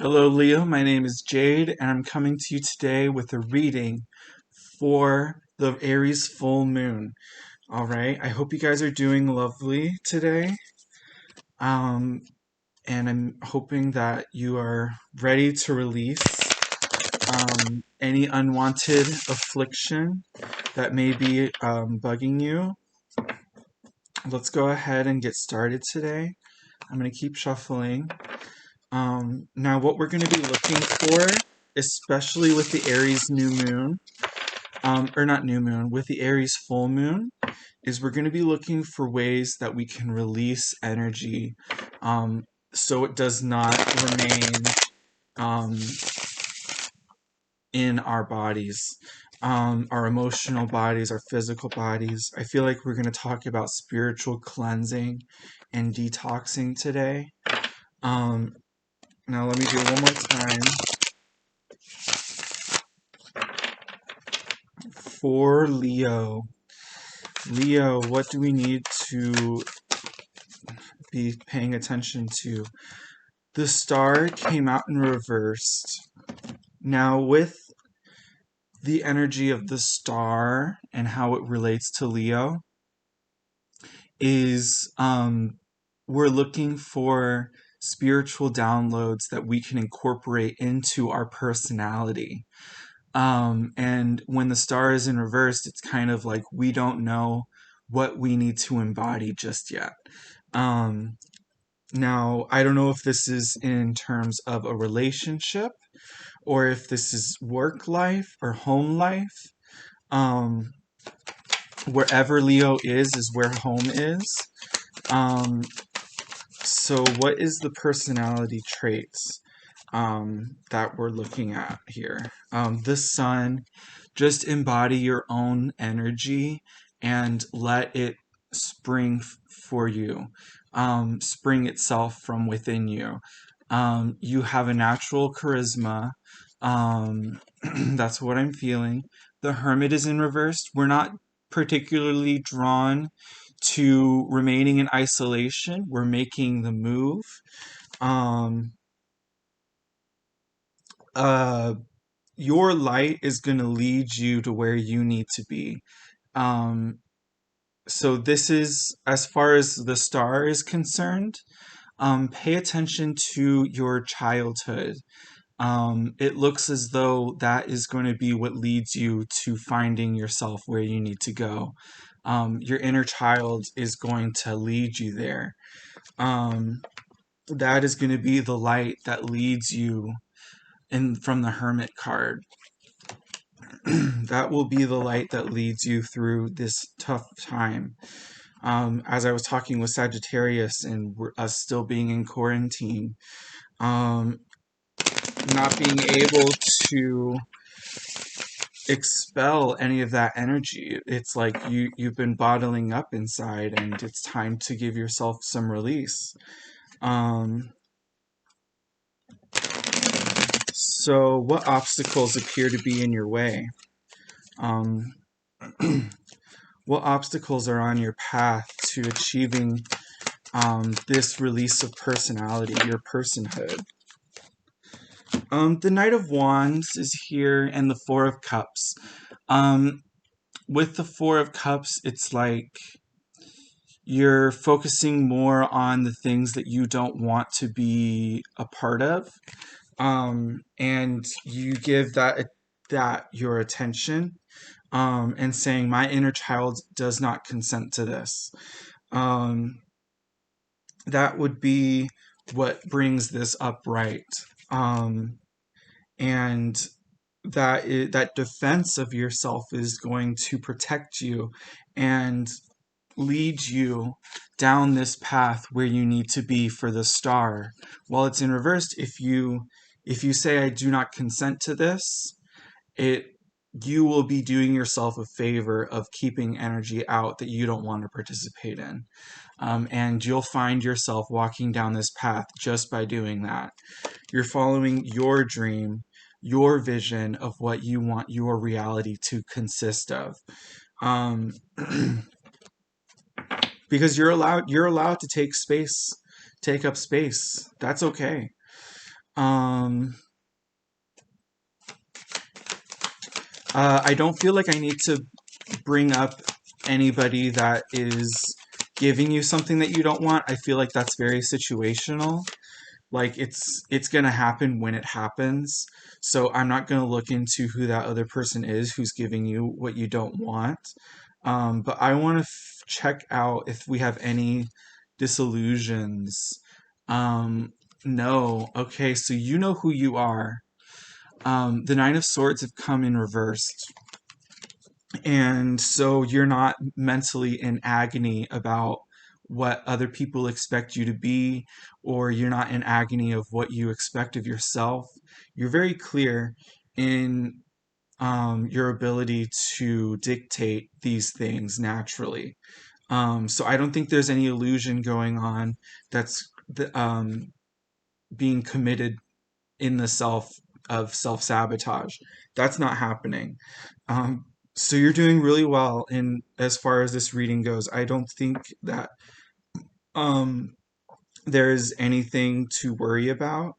Hello, Leo. My name is Jade, and I'm coming to you today with a reading for the Aries full moon. All right. I hope you guys are doing lovely today. Um, and I'm hoping that you are ready to release any unwanted affliction that may be bugging you. Let's go ahead and get started today. I'm going to keep shuffling. Now, what we're going to be looking for, especially with the Aries new moon, or not new moon, with the Aries full moon, is we're going to be looking for ways that we can release energy so it does not remain um, in our bodies, our emotional bodies, our physical bodies. I feel like we're going to talk about spiritual cleansing and detoxing today. Now, let me do it one more time. For Leo. Leo, what do we need to be paying attention to? The star came out in reversed. Now, with the energy of the star and how it relates to Leo, is we're looking for spiritual downloads that we can incorporate into our personality. And when the star is in reverse, it's kind of like we don't know what we need to embody just yet. Now, I don't know if this is in terms of a relationship or if this is work life or home life. Um, Wherever Leo is where home is. So what is the personality traits that we're looking at here? The sun, just embody your own energy and let it spring for you, spring itself from within you. You have a natural charisma. That's what I'm feeling. The Hermit is in reverse. We're not particularly drawn to remaining in isolation. We're making the move. Your light is going to lead you to where you need to be. So this is, as far as the star is concerned, pay attention to your childhood. It looks as though that is going to be what leads you to finding yourself where you need to go. Your inner child is going to lead you there. That is going to be the light that leads you in from the Hermit card. That will be the light that leads you through this tough time. As I was talking with Sagittarius and us still being in quarantine, not being able to expel any of that energy. It's like you've been bottling up inside and it's time to give yourself some release. So what obstacles appear to be in your way? What obstacles are on your path to achieving this release of personality, your personhood? The Knight of Wands is here and the Four of Cups. With the Four of Cups, it's like you're focusing more on the things that you don't want to be a part of. And you give that your attention, and saying, my inner child does not consent to this. That would be what brings this upright. And that defense of yourself is going to protect you and lead you down this path where you need to be for the star. While it's in reverse, if you say, I do not consent to this, you will be doing yourself a favor of keeping energy out that you don't want to participate in. And you'll find yourself walking down this path just by doing that. You're following your dream, your vision of what you want your reality to consist of. Because you're allowed to take up space. That's okay. Um, I don't feel like I need to bring up anybody that is giving you something that you don't want. I feel like that's very situational. Like it's gonna happen when it happens. So I'm not gonna look into who that other person is who's giving you what you don't want. But I want to check out if we have any disillusions. No. Okay, so you know who you are. The Nine of Swords have come in reversed. And so you're not mentally in agony about what other people expect you to be, or you're not in agony of what you expect of yourself. You're very clear in your ability to dictate these things naturally. So I don't think there's any illusion going on that's being committed in the self of self sabotage. That's not happening. Um, so you're doing really well in as far as this reading goes. I don't think that um, there's anything to worry about.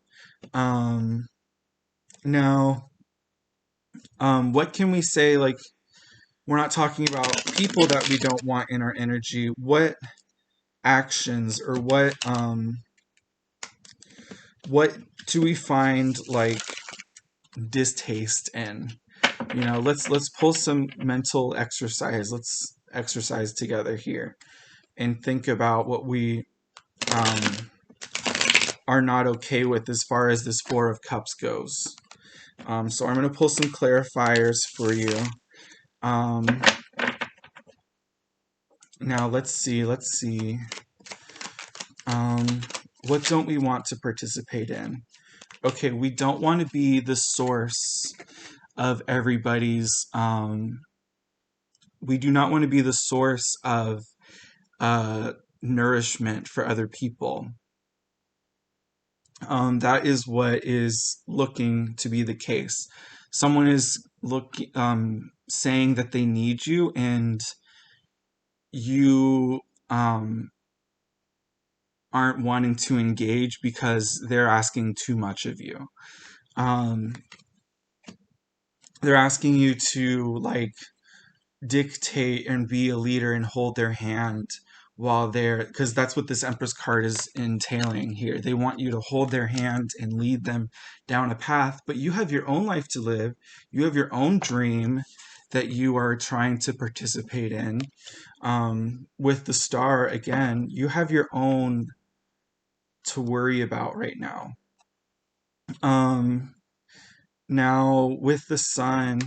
Um, now, what can we say? Like, we're not talking about people that we don't want in our energy. What actions or what do we find like distaste in? Let's pull some mental exercise. Let's exercise together here and think about what we um, are not okay with as far as this Four of Cups goes. So I'm going to pull some clarifiers for you. Um, Now let's see. Um, what don't we want to participate in? Okay, we don't want to be the source of everybody's. We do not want to be the source of uh, nourishment for other people. That is what is looking to be the case. Someone is saying that they need you, and you aren't wanting to engage because they're asking too much of you. Um, they're asking you to like dictate and be a leader and hold their hand while they're, because that's what this Empress card is entailing here. They want you to hold their hand and lead them down a path, but you have your own life to live. You have your own dream that you are trying to participate in. With the Star, again, you have your own to worry about right now. Um, Now, with the Sun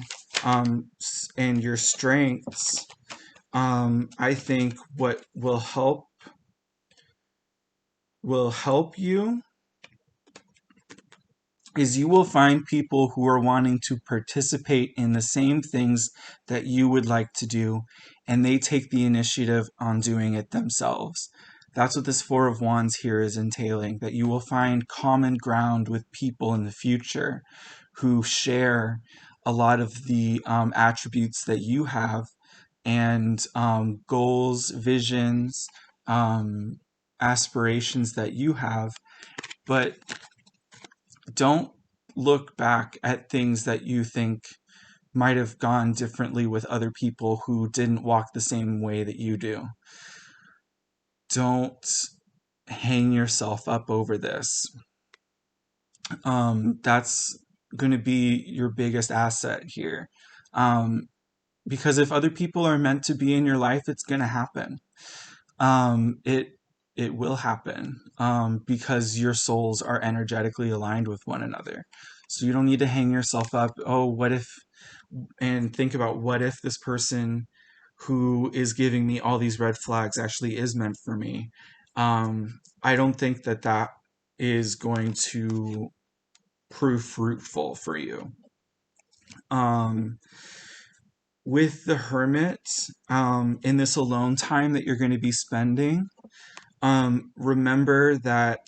and your strengths, I think what will help you is you will find people who are wanting to participate in the same things that you would like to do, and they take the initiative on doing it themselves. That's what this Four of Wands here is entailing, that you will find common ground with people in the future who share a lot of the attributes that you have and goals, visions, um, aspirations that you have, but don't look back at things that you think might have gone differently with other people who didn't walk the same way that you do. Don't hang yourself up over this. That's going to be your biggest asset here. Because if other people are meant to be in your life, it's going to happen. It will happen because your souls are energetically aligned with one another. So you don't need to hang yourself up. Oh, what if? And think about what if this person who is giving me all these red flags actually is meant for me. I don't think that that is going to prove fruitful for you. Um, with the Hermit, in this alone time that you're going to be spending, remember that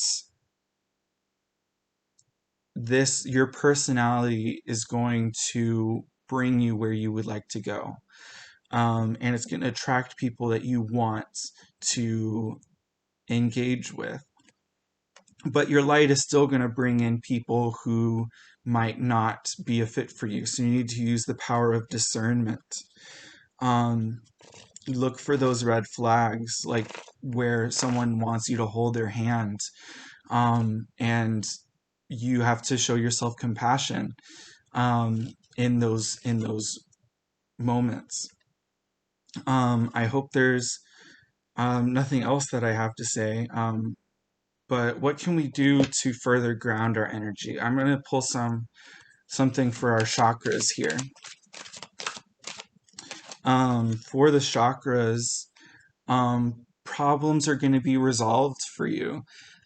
your personality is going to bring you where you would like to go. And it's going to attract people that you want to engage with. but your light is still going to bring in people who might not be a fit for you. So you need to use the power of discernment. Um, look for those red flags, like where someone wants you to hold their hand, and you have to show yourself compassion in those moments. I hope there's nothing else that I have to say. But what can we do to further ground our energy? I'm going to pull something for our chakras here. For the chakras, problems are going to be resolved for you.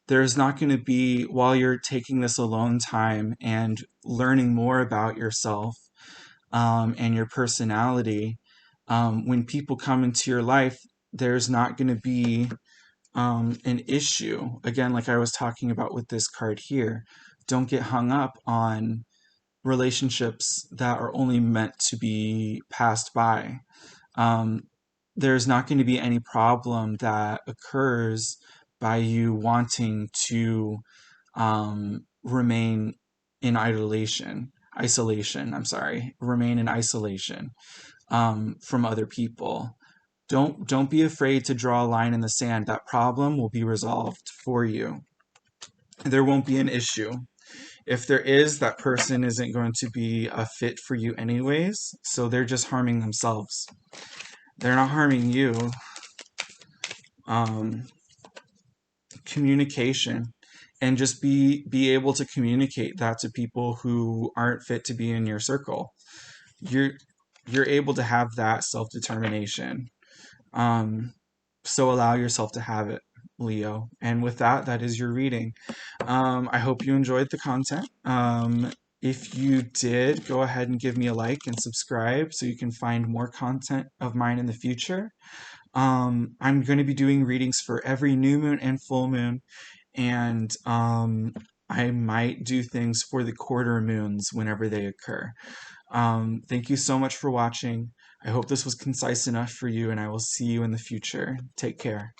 There's not going to be, while you're taking this alone time and learning more about yourself and your personality, when people come into your life, there's not going to be an issue. Again, like I was talking about with this card here, don't get hung up on relationships that are only meant to be passed by. Um, there's not going to be any problem that occurs by you wanting to remain in remain in isolation from other people. Don't be afraid to draw a line in the sand. That problem will be resolved for you. There won't be an issue. If there is, that person isn't going to be a fit for you anyways, so they're just harming themselves. They're not harming you. Um, Communication, and just be able to communicate that to people who aren't fit to be in your circle. You're you're able to have that self-determination. Um, so allow yourself to have it, Leo. And with that, that is your reading. I hope you enjoyed the content. If you did, go ahead and give me a like and subscribe so you can find more content of mine in the future. I'm going to be doing readings for every new moon and full moon, and I might do things for the quarter moons whenever they occur. Thank you so much for watching. I hope this was concise enough for you, and I will see you in the future. Take care.